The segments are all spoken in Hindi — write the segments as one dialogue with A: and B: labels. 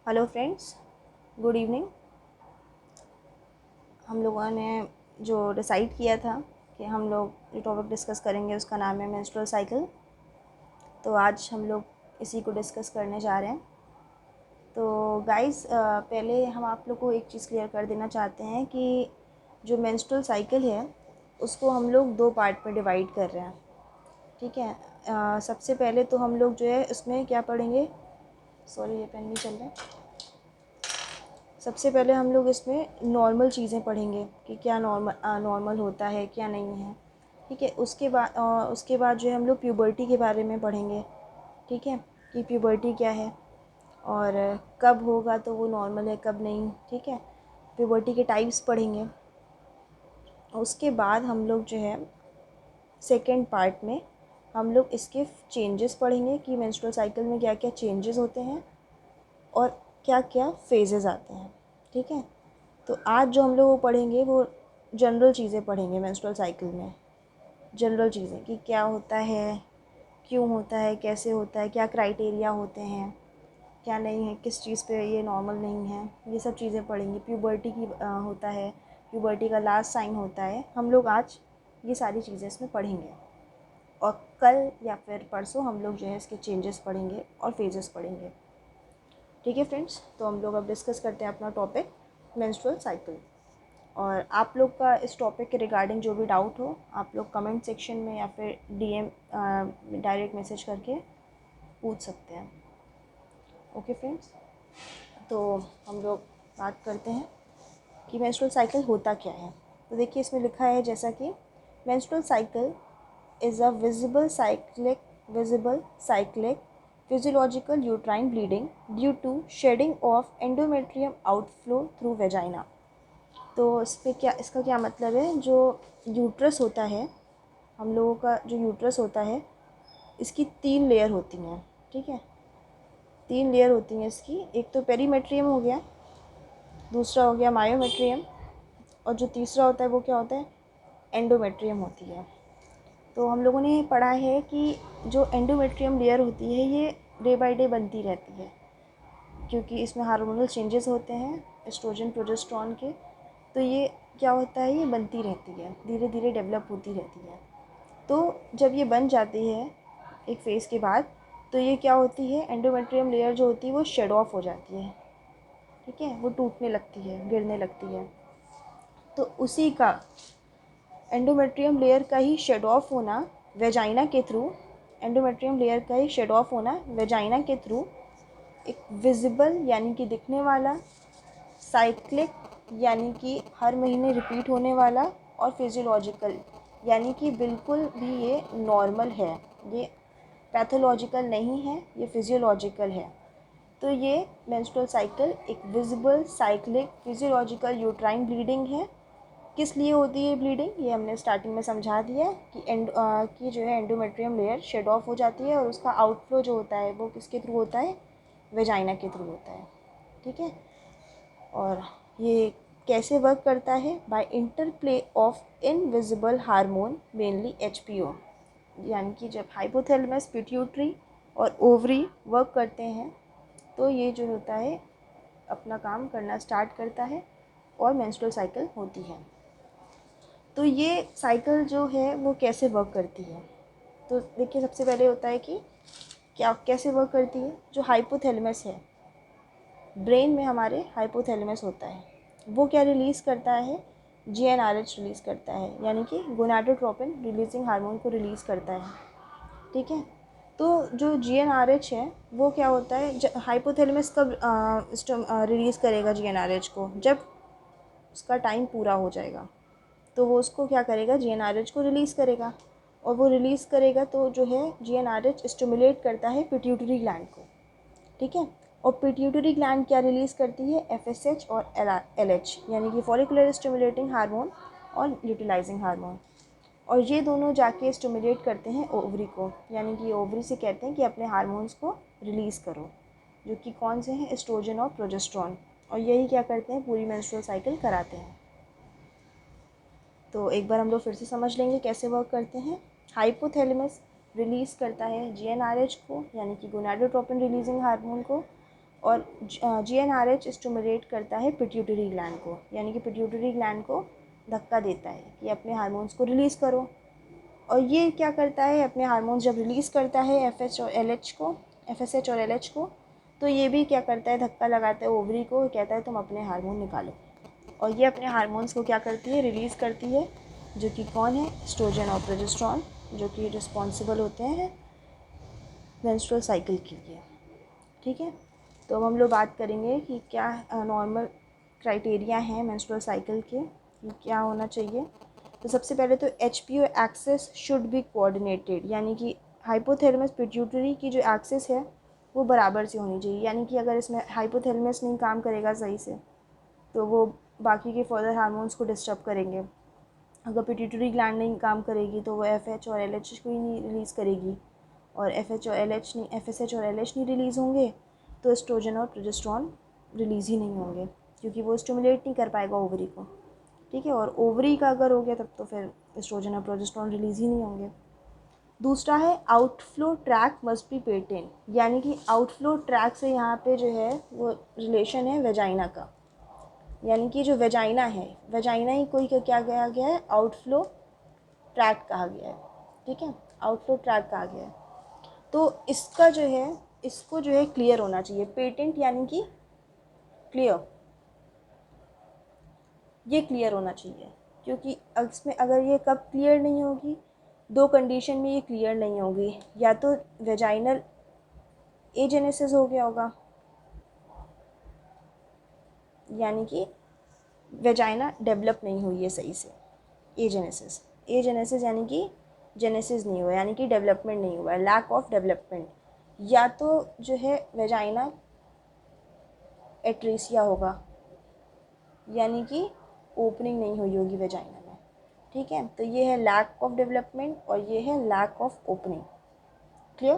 A: Hello friends, good evening. हम लोगों ने जो डिसाइड किया था कि हम लोग जो टॉपिक डिस्कस करेंगे उसका नाम है मेंस्ट्रुअल साइकिल। तो आज हम लोग इसी को डिस्कस करने जा रहे हैं। तो गाइस, पहले हम आप लोग को एक चीज़ क्लियर कर देना चाहते हैं कि जो मेंस्ट्रुअल साइकिल है उसको हम लोग दो पार्ट में डिवाइड कर रहे हैं। ठीक है। सबसे पहले तो हम लोग जो है उसमें क्या पढ़ेंगे, सॉरी ये पेन नहीं चल रहा है। सबसे पहले हम लोग इसमें नॉर्मल चीज़ें पढ़ेंगे कि क्या नॉर्मल होता है, क्या नहीं है। ठीक है। उसके बाद जो है हम लोग प्यूबर्टी के बारे में पढ़ेंगे। ठीक है, कि प्यूबर्टी क्या है और कब होगा तो वो नॉर्मल है, कब नहीं। ठीक है, प्यूबर्टी के टाइप्स पढ़ेंगे। उसके बाद हम लोग जो है सेकेंड पार्ट में हम लोग इसके चेंजेस पढ़ेंगे कि मेंस्ट्रुअल साइकिल में क्या क्या चेंजेस होते हैं और क्या क्या फेजेस आते हैं। ठीक है। तो आज जो हम लोग वो पढ़ेंगे वो जनरल चीज़ें पढ़ेंगे मेंस्ट्रुअल साइकिल में। जनरल चीज़ें कि क्या होता है, क्यों होता है, कैसे होता है, क्या क्राइटेरिया होते हैं, क्या नहीं है, किस चीज़ पे ये नॉर्मल नहीं है, ये सब चीज़ें पढ़ेंगे। प्यूबर्टी की होता है, प्यूबर्टी का लास्ट साइन होता है। हम लोग आज ये सारी चीज़ें इसमें पढ़ेंगे और कल या फिर परसों हम लोग जो है इसके चेंजेस पढ़ेंगे और फेजेस पढ़ेंगे। ठीक है फ्रेंड्स, तो हम लोग अब डिस्कस करते हैं अपना टॉपिक मेंस्ट्रुअल साइकिल। और आप लोग का इस टॉपिक के रिगार्डिंग जो भी डाउट हो आप लोग कमेंट सेक्शन में या फिर डीएम डायरेक्ट मैसेज करके पूछ सकते हैं। ओके फ्रेंड्स, तो हम लोग बात करते हैं कि मेंस्ट्रुअल साइकिल होता क्या है। तो देखिए इसमें लिखा है जैसा कि menstrual cycle is a visible cyclic physiological uterine bleeding due to shedding of endometrium outflow through vagina। तो इसका क्या मतलब है, जो यूट्रस होता है, हम लोगों का जो यूट्रस होता है इसकी 3 लेयर होती हैं। ठीक है, 3 लेयर होती हैं इसकी। एक तो पेरीमेट्रियम हो गया, दूसरा हो गया मायोमेट्रियम, और जो तीसरा होता है वो क्या होता है, एंडोमेट्रियम होती है। तो हम लोगों ने पढ़ा है कि जो एंडोमेट्रियम लेयर होती है ये डे बाय डे बनती रहती है, क्योंकि इसमें हार्मोनल चेंजेस होते हैं एस्ट्रोजन प्रोजेस्टेरॉन के। तो ये क्या होता है, ये बनती रहती है, धीरे धीरे डेवलप होती रहती है। तो जब ये बन जाती है एक फ़ेज़ के बाद, तो ये क्या होती है, एंडोमेट्रियम लेयर जो होती है वो शेड ऑफ हो जाती है। ठीक है, वो टूटने लगती है, गिरने लगती है। तो उसी का एंडोमेट्रियम लेयर का ही शेड ऑफ होना वेजाइना के थ्रू, एंडोमेट्रियम लेयर का ही शेड ऑफ होना वेजाइना के थ्रू एक विजिबल यानी कि दिखने वाला, साइक्लिक यानी कि हर महीने रिपीट होने वाला, और फिजियोलॉजिकल यानी कि बिल्कुल भी ये नॉर्मल है, ये पैथोलॉजिकल नहीं है, ये फिजियोलॉजिकल है। तो ये मेंस्ट्रुअल साइकिल एक visible cyclic physiological uterine bleeding है। किस लिए होती है ब्लीडिंग, ये हमने स्टार्टिंग में समझा दिया कि जो है एंडोमेट्रियम लेयर शेड ऑफ हो जाती है और उसका आउटफ्लो जो होता है वो किसके थ्रू होता है, वेजाइना के थ्रू होता है। ठीक है, और ये कैसे वर्क करता है, by interplay of invisible hormone mainly HPO. यानी कि जब हाइपोथैलेमस, पिट्यूटरी और ओवरी वर्क करते हैं तो ये जो होता है अपना काम करना स्टार्ट करता है और मेंस्ट्रुअल साइकिल होती है। तो ये साइकिल जो है वो कैसे वर्क करती है, तो देखिए सबसे पहले होता है कि क्या कैसे वर्क करती है। जो हाइपोथैलेमस है, ब्रेन में हमारे हाइपोथैलेमस होता है, वो क्या रिलीज़ करता है, जीएनआरएच रिलीज़ करता है, यानी कि गोनाडोट्रोपिन रिलीजिंग हार्मोन को रिलीज़ करता है। ठीक है, तो जो जीएनआरएच है वो क्या होता है, हाइपोथैलेमस कब रिलीज़ करेगा जीएनआरएच को, जब उसका टाइम पूरा हो जाएगा तो वो उसको क्या करेगा, जीएनआरएच को रिलीज़ करेगा। और वो रिलीज़ करेगा तो जो है जीएनआरएच स्टिमुलेट करता है पिट्यूटरी ग्लैंड को। ठीक है, और पिट्यूटरी ग्लैंड क्या रिलीज़ करती है, एफएसएच और एलएच, यानी कि फॉलिकुलर स्टिमुलेटिंग हार्मोन और ल्यूटिलाइजिंग हार्मोन। और ये दोनों जाके स्टिमुलेट करते हैं ओवरी को, यानी कि ओवरी से कहते हैं कि अपने हार्मोन्स को रिलीज़ करो, जो कि कौन से हैं, एस्ट्रोजन और प्रोजेस्टेरॉन। और यही क्या करते हैं, पूरी मेंस्ट्रुअल साइकिल कराते हैं। तो एक बार हम लोग फिर से समझ लेंगे कैसे वर्क करते हैं। हाइपोथैलेमस रिलीज़ करता है जीएनआरएच को, यानी कि गोनाडोट्रोपिन रिलीजिंग हार्मोन को, और GnRH स्टिमुलेट करता है पिट्यूटरी ग्लैंड को, यानी कि पिट्यूटरी ग्लैंड को धक्का देता है कि अपने हार्मोन्स को रिलीज़ करो। और ये क्या करता है, अपने हार्मोन्स जब रिलीज़ करता है FSH और LH को, तो ये भी क्या करता है, धक्का लगाता है ओवरी को, कहता है तुम अपने हार्मोन निकालो। और ये अपने हार्मोन्स को क्या करती है, रिलीज़ करती है, जो कि कौन है, एस्ट्रोजन और प्रोजेस्टेरॉन, जो कि रिस्पॉन्सिबल होते हैं मेंस्ट्रुअल साइकिल के लिए। ठीक है, तो अब हम लोग बात करेंगे कि क्या नॉर्मल क्राइटेरिया हैं मेंस्ट्रुअल साइकिल के, कि क्या होना चाहिए। तो सबसे पहले तो HPO axis should be coordinated, यानी कि हाइपोथैलेमस पिट्यूटरी की जो एक्सेस है वो बराबर से होनी चाहिए। यानी कि अगर इसमें हाइपोथैलेमस नहीं काम करेगा सही से तो वो बाकी के फर्दर हार्मोन्स को डिस्टर्ब करेंगे। अगर पिट्यूटरी ग्लैंड नहीं काम करेगी तो वो FH और LH को ही नहीं रिलीज़ करेगी, और FH और LH नहीं, FSH और LH नहीं रिलीज़ होंगे तो एस्ट्रोजन और प्रोजेस्टेरॉन रिलीज़ ही नहीं होंगे, क्योंकि वो स्टिमुलेट नहीं कर पाएगा ओवरी को। ठीक है, और ओवरी का अगर हो गया तब तो फिर एस्ट्रोजन और प्रोजेस्टेरॉन रिलीज़ ही नहीं होंगे। दूसरा है outflow track must be patent, यानी कि आउटफ्लो ट्रैक से यहाँ पे जो है वो रिलेशन है वेजाइना का, यानी कि जो वेजाइना है, वेजाइना ही कोई क्या कहा गया है, आउटफ्लो ट्रैक कहा गया है। ठीक है, आउटफ्लो ट्रैक कहा गया है। तो इसका जो है, इसको जो है क्लियर होना चाहिए, पेटेंट यानी कि क्लियर, ये क्लियर होना चाहिए, क्योंकि इसमें अगर ये कब क्लियर नहीं होगी, दो कंडीशन में ये क्लियर नहीं होगी, या तो वेजाइनल एजेनेसिस हो गया होगा, यानी कि वेजाइना डेवलप नहीं हुई है सही से, एजेनेसिस, एजेनेसिस यानी कि जेनेसिस नहीं हुआ, यानी कि डेवलपमेंट नहीं हुआ है, लैक ऑफ डेवलपमेंट, या तो जो है वेजाइना एट्रेसिया होगा, यानी कि ओपनिंग नहीं हुई होगी वेजाइना में। ठीक है, तो ये है लैक ऑफ डेवलपमेंट और ये है लैक ऑफ ओपनिंग। क्लियर,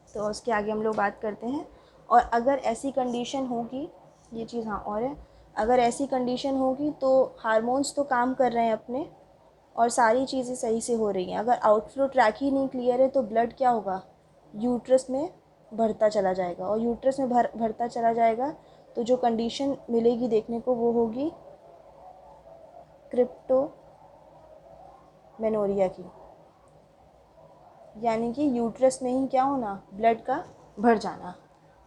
A: तो उसके आगे हम लोग बात करते हैं। और अगर ऐसी कंडीशन होगी, ये चीज़ हाँ और है, अगर ऐसी कंडीशन होगी तो हार्मोन्स तो काम कर रहे हैं अपने और सारी चीज़ें सही से हो रही हैं, अगर आउटफ्लो ट्रैक ही नहीं क्लियर है तो ब्लड क्या होगा, यूट्रस में भरता चला जाएगा, और यूट्रस में भरता चला जाएगा तो जो कंडीशन मिलेगी देखने को वो होगी क्रिप्टोमेनोरिया की, यानी कि यूट्रस में ही क्या होना, ब्लड का भर जाना।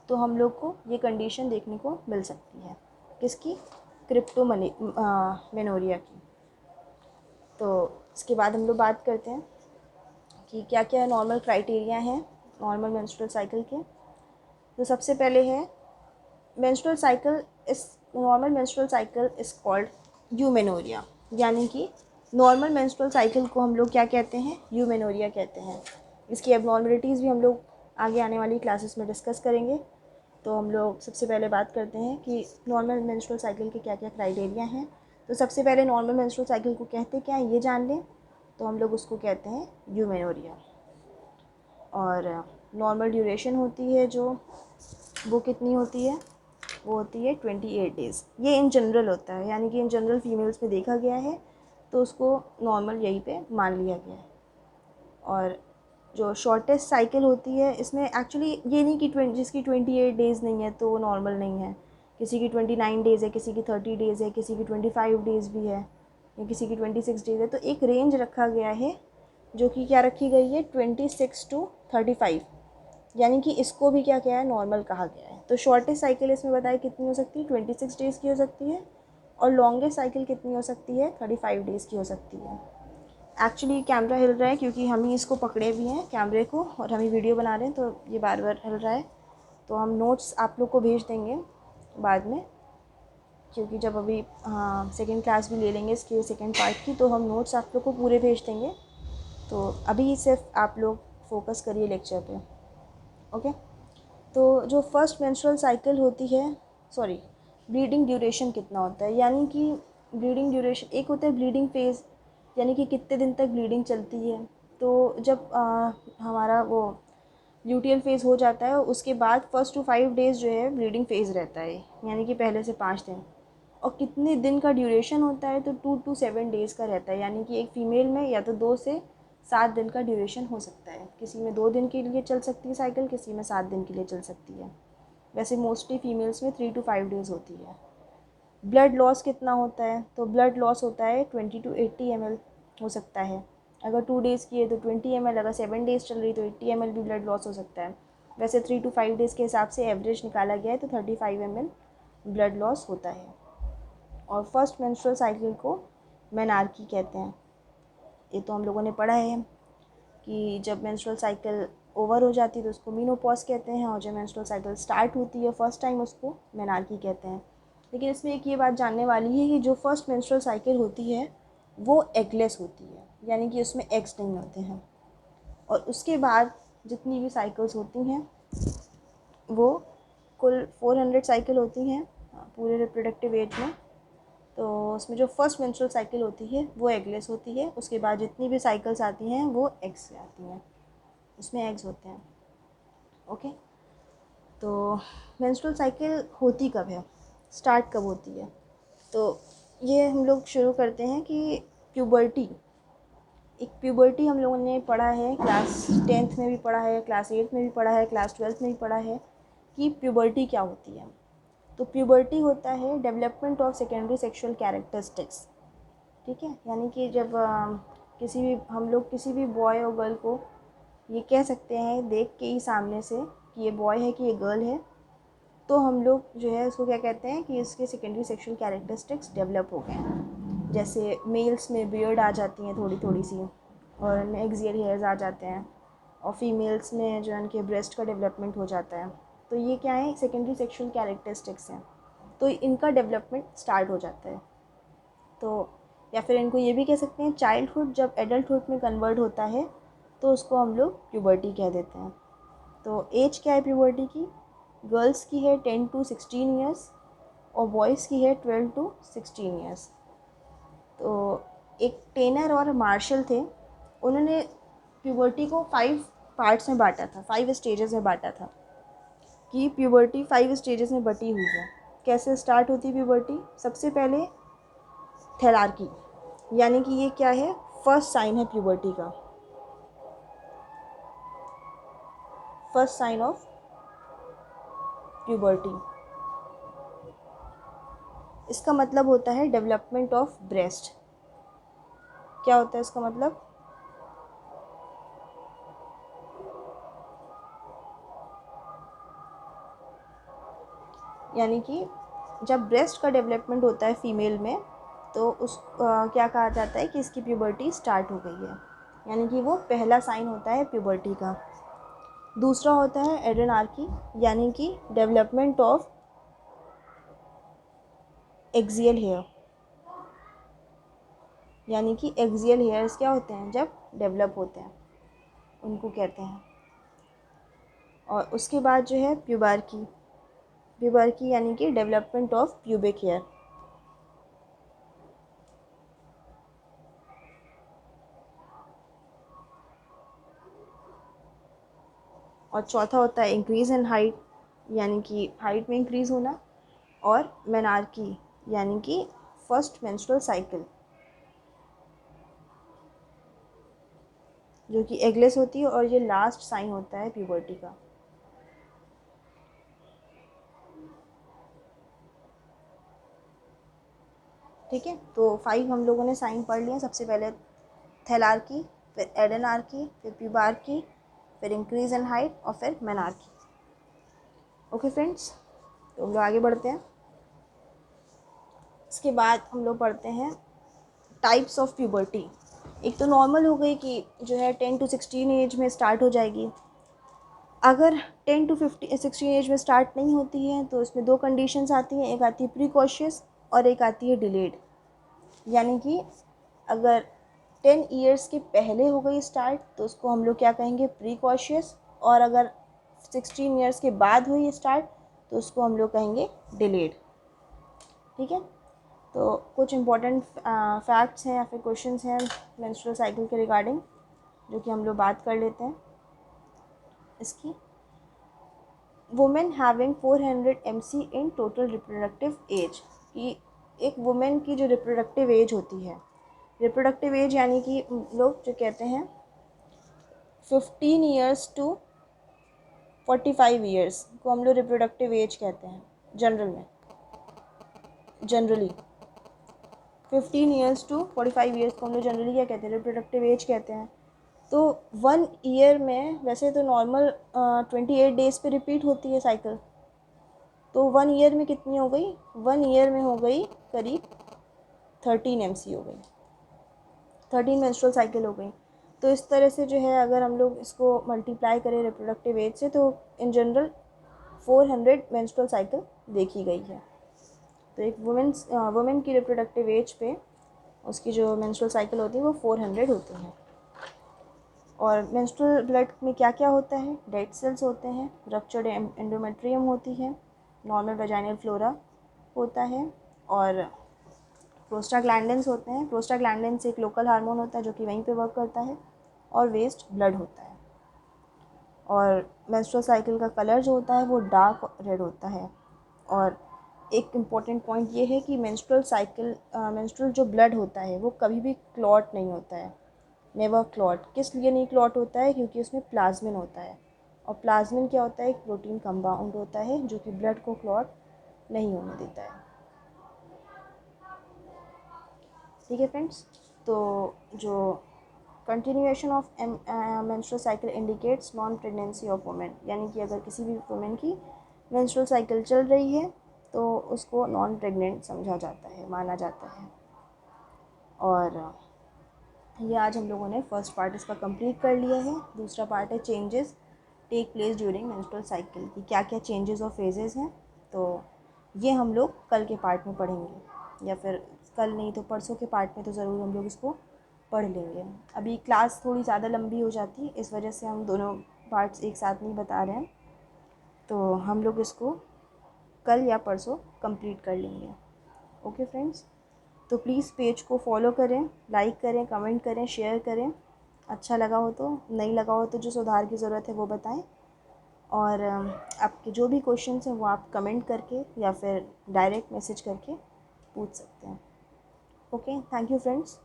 A: तो हम लोग को ये कंडीशन देखने को मिल सकती है, किसकी, क्रिप्टोमेनोरिया की। तो इसके बाद हम लोग बात करते हैं कि क्या क्या नॉर्मल क्राइटेरिया हैं नॉर्मल मेंस्ट्रुअल साइकिल के। तो सबसे पहले है मेंस्ट्रुअल साइकिल इस normal menstrual cycle is called eumenorrhea, यानी कि नॉर्मल मेंस्ट्रुअल साइकिल को हम लोग क्या कहते हैं, यूमेनोरिया कहते हैं। इसकी एबनॉर्मलिटीज़ भी हम लोग आगे आने वाली क्लासेस में डिस्कस करेंगे। तो हम लोग सबसे पहले बात करते हैं कि नॉर्मल मेंस्ट्रुअल साइकिल के क्या क्या क्राइटेरिया हैं। तो सबसे पहले नॉर्मल मेंस्ट्रुअल साइकिल को कहते क्या हैं ये जान लें, तो हम लोग उसको कहते हैं यूमेनोरिया। और नॉर्मल ड्यूरेशन होती है जो, वो कितनी होती है, वो होती है 28 डेज़। ये इन जनरल होता है, यानी कि इन जनरल फीमेल्स में देखा गया है तो उसको नॉर्मल यहीं पे मान लिया गया है। और जो शॉर्टेस्ट साइकिल होती है इसमें एक्चुअली ये नहीं कि जिसकी 28 डेज़ नहीं है तो वो नॉर्मल नहीं है, किसी की 29 डेज़ है, किसी की 30 डेज़ है, किसी की 25 डेज़ भी है, या किसी की 26 डेज़ है। तो एक रेंज रखा गया है जो कि क्या रखी गई है, 26 to 35, यानी कि इसको भी क्या क्या है, नॉर्मल कहा गया है। तो शॉर्टेस्ट साइकिल इसमें बताया कितनी हो सकती है, 26 डेज़ की हो सकती है, और लॉन्गेस्ट साइकिल कितनी हो सकती है, 35 डेज़ की हो सकती है। एक्चुअली कैमरा हिल रहा है क्योंकि हम ही इसको पकड़े भी हैं कैमरे को, और हम ही वीडियो बना रहे हैं तो ये बार बार हिल रहा है। तो हम नोट्स आप लोग को भेज देंगे बाद में, क्योंकि जब अभी हाँ सेकेंड क्लास भी ले लेंगे इसके सेकेंड पार्ट की, तो हम नोट्स आप लोग को पूरे भेज देंगे। तो अभी सिर्फ आप लोग फोकस करिए लेक्चर पे। ओके, तो जो फर्स्ट मेंस्ट्रुअल साइकिल होती है, सॉरी, ब्लीडिंग ड्यूरेशन कितना होता है, यानी कि ब्लीडिंग ड्यूरेशन, एक होता है ब्लीडिंग फेज़, यानी कि कितने दिन तक ब्लीडिंग चलती है। तो जब हमारा वो ल्यूटियल फेज़ हो जाता है उसके बाद फर्स्ट टू 5 डेज़ जो है ब्लीडिंग फेज़ रहता है, यानी कि पहले से 5 दिन। और कितने दिन का ड्यूरेशन होता है, तो 2 to 7 डेज़ का रहता है, यानी कि एक फ़ीमेल में या तो 2 से 7 दिन का ड्यूरेशन हो सकता है। किसी में 2 दिन के लिए चल सकती है साइकिल, किसी में 7 दिन के लिए चल सकती है। वैसे मोस्टली फीमेल्स में 3 to 5 डेज़ होती है। ब्लड लॉस कितना होता है, तो ब्लड लॉस होता है 20 to 80 ml हो सकता है। अगर 2 डेज़ की है तो 20 ml, अगर 7 डेज़ चल रही तो 80 ml भी ब्लड लॉस हो सकता है। वैसे 3 to 5 डेज़ के हिसाब से एवरेज निकाला गया है तो 35 ml ब्लड लॉस होता है। और फर्स्ट मेंस्ट्रुअल साइकिल को मेनार्की कहते हैं। ये तो हम लोगों ने पढ़ा है कि जब मेंस्ट्रुअल साइकिल ओवर हो जाती है तो उसको मीनोपॉज कहते हैं, और जब मेंस्ट्रुअल साइकिल स्टार्ट होती है फर्स्ट टाइम उसको मेनार्की कहते हैं। लेकिन इसमें एक ये बात जानने वाली है कि जो फर्स्ट मेंस्ट्रुअल साइकिल होती है वो एगलेस होती है, यानी कि उसमें एग्स नहीं होते हैं। और उसके बाद जितनी भी साइकिल्स होती हैं वो कुल 400 साइकिल होती हैं पूरे रिप्रोडक्टिव एज में। तो उसमें जो फर्स्ट मेंस्ट्रुअल साइकिल होती है वो एगलेस होती है। उसके बाद जितनी भी साइकिल्स आती हैं वो एग्स से आती हैं, उसमें एग्स होते हैं। ओके, तो मेंस्ट्रुअल साइकिल होती कब है, स्टार्ट कब होती है, तो ये हम लोग शुरू करते हैं कि प्यूबर्टी, एक प्यूबर्टी हम लोगों ने पढ़ा है, क्लास 10th में भी पढ़ा है, क्लास 8th में भी पढ़ा है, क्लास 12th में भी पढ़ा है कि प्यूबर्टी क्या होती है। तो प्यूबर्टी होता है development of secondary sexual characteristics. ठीक है, यानी कि जब किसी भी हम लोग किसी भी बॉय और गर्ल को ये कह सकते हैं देख के ही सामने से कि ये बॉय है कि ये गर्ल है, तो हम लोग जो है उसको क्या कहते हैं कि इसके सेकेंडरी सेक्सुअल कैरेक्टरिस्टिक्स डेवलप हो गए हैं। जैसे मेल्स में बियर्ड आ जाती हैं थोड़ी थोड़ी सी, और एक्सियल हेयर्स आ जाते हैं, और फीमेल्स में जो उनके ब्रेस्ट का डेवलपमेंट हो जाता है। तो ये क्या है, सेकेंडरी सेक्सुअल कैरेक्टरिस्टिक्स हैं, तो इनका डेवलपमेंट स्टार्ट हो जाता है। तो या फिर इनको ये भी कह सकते हैं चाइल्डहुड जब एडल्टहुड में कन्वर्ट होता है तो उसको हम लोग प्यूबर्टी कह देते हैं। तो एज क्या है प्यूबर्टी की, गर्ल्स की है 10 to 16 ईयर्स और बॉयज़ की है 12 to 16 ईयर्स। तो एक टेनर और मार्शल थे, उन्होंने प्यूबर्टी को 5 पार्ट्स में बांटा था, 5 स्टेजेस में बांटा था कि प्यूबर्टी 5 स्टेजेस में बटी हुई है। कैसे स्टार्ट होती है प्यूबर्टी, सबसे पहले थैलार्की, यानी कि ये क्या है, फर्स्ट साइन है प्यूबर्टी का, फर्स्ट साइन ऑफ प्यूबर्टी। इसका मतलब होता है डेवलपमेंट ऑफ ब्रेस्ट। क्या होता है इसका मतलब, यानी कि जब ब्रेस्ट का डेवलपमेंट होता है फीमेल में तो उस क्या कहा जाता है कि इसकी प्यूबर्टी स्टार्ट हो गई है, यानी कि वो पहला साइन होता है प्यूबर्टी का। दूसरा होता है एड्रेनार्की, यानी कि डेवलपमेंट ऑफ एक्सियल हेयर, यानी कि एक्सियल हेयर्स क्या होते हैं जब डेवलप होते हैं उनको कहते हैं। और उसके बाद जो है प्यूबार्की, प्यूबार्की यानी कि डेवलपमेंट ऑफ प्यूबिक हेयर। और चौथा होता है इंक्रीज़ इन हाइट, यानी कि हाइट में इंक्रीज़ होना। और मेनार्की यानी कि फर्स्ट मेंस्ट्रुअल साइकिल, जो कि एगलेस होती है, और ये लास्ट साइन होता है प्यूबर्टी का। ठीक है, तो 5 हम लोगों ने साइन पढ़ लिए। सबसे पहले थैलार्की, फिर एडेनार्की, फिर प्यूबार्की, फिर इंक्रीज़ इन हाइट और फिर मेनार्की। ओके फ्रेंड्स, तो हम लोग आगे बढ़ते हैं। इसके बाद हम लोग पढ़ते हैं टाइप्स ऑफ प्यूबर्टी। एक तो नॉर्मल हो गई कि जो है 10 to 16 एज में स्टार्ट हो जाएगी। अगर 10 to 16 एज में स्टार्ट नहीं होती है तो इसमें 2 कंडीशंस आती हैं, एक आती है प्रीकॉशियस और एक आती है डिलेड। यानी कि अगर 10 ईयर्स के पहले हो गई स्टार्ट तो उसको हम लोग क्या कहेंगे, प्रीकॉशियस, और अगर 16 ईयर्स के बाद हुई स्टार्ट तो उसको हम लोग कहेंगे डिलेड। ठीक है, तो कुछ इम्पोर्टेंट फैक्ट्स हैं या फिर क्वेश्चंस हैं मेंस्ट्रुअल साइकिल के रिगार्डिंग जो कि हम लोग बात कर लेते हैं इसकी। Women having 400 mc in total reproductive age, कि एक वुमेन की जो रिप्रोडक्टिव एज होती है, रिप्रोडक्टिव एज यानी कि लोग जो कहते हैं 15 ईयर्स टू 45 ईयर्स को हम लोग रिप्रोडक्टिव एज कहते हैं जनरल में, जनरली 15 ईयर्स टू 45 ईयर्स को हम लोग जनरली क्या कहते हैं, रिप्रोडक्टिव एज कहते हैं। तो 1 ईयर में वैसे तो नॉर्मल 28 डेज पे रिपीट होती है साइकिल, तो 1 ईयर में कितनी हो गई, 1 ईयर में हो गई करीब 13 MC हो गई, 13 मेंस्ट्रुअल साइकिल हो गई। तो इस तरह से जो है अगर हम लोग इसको मल्टीप्लाई करें रिप्रोडक्टिव एज से, तो इन जनरल 400 मेंस्ट्रुअल साइकिल देखी गई है। तो एक वुमेन की रिप्रोडक्टिव एज पे उसकी जो मेंस्ट्रुअल साइकिल होती है वो 400 होती हैं। और मेंस्ट्रुअल ब्लड में क्या क्या होता है, डेड सेल्स होते हैं, रप्चर्ड एंडोमेट्रियम होती है, नॉर्मल वेजाइनल फ्लोरा होता है, और प्रोस्टाग्लैंडिन्स होते हैं। प्रोस्टाग्लैंडिन्स एक लोकल हार्मोन होता है जो कि वहीं पे वर्क करता है, और वेस्ट ब्लड होता है। और मेंस्ट्रुअल साइकिल का कलर जो होता है वो डार्क रेड होता है। और एक इम्पॉर्टेंट पॉइंट ये है कि मेंस्ट्रुअल जो ब्लड होता है वो कभी भी क्लॉट नहीं होता है, नेवर क्लॉट। किस लिए नहीं क्लॉट होता है, क्योंकि उसमें प्लाज्मिन होता है, और प्लाज्मिन क्या होता है, एक प्रोटीन कंपाउंड होता है जो कि ब्लड को क्लॉट नहीं होने देता है। ठीक है फ्रेंड्स, तो जो continuation of menstrual cycle indicates non pregnancy of women, यानी कि अगर किसी भी वुमेन की मेंस्ट्रुअल साइकिल चल रही है तो उसको नॉन प्रेग्नेंट समझा जाता है, माना जाता है। और ये आज हम लोगों ने फर्स्ट पार्ट इसका कंप्लीट कर लिया है। दूसरा पार्ट है changes take place during menstrual cycle, कि क्या क्या चेंजेस और फेजेस हैं। तो ये हम लोग कल के पार्ट में पढ़ेंगे, या फिर कल नहीं तो परसों के पार्ट में तो ज़रूर हम लोग इसको पढ़ लेंगे। अभी क्लास थोड़ी ज़्यादा लंबी हो जाती है, इस वजह से हम दोनों पार्ट्स एक साथ नहीं बता रहे हैं, तो हम लोग इसको कल या परसों कंप्लीट कर लेंगे। ओके फ्रेंड्स, तो प्लीज़ पेज को फॉलो करें, लाइक करें, कमेंट करें, शेयर करें। अच्छा लगा हो तो, नहीं लगा हो तो जो सुधार की ज़रूरत है वो बताएं। और आपके जो भी क्वेश्चंस हैं वो आप कमेंट करके या फिर डायरेक्ट मैसेज करके पूछ सकते हैं। Okay, thank you friends.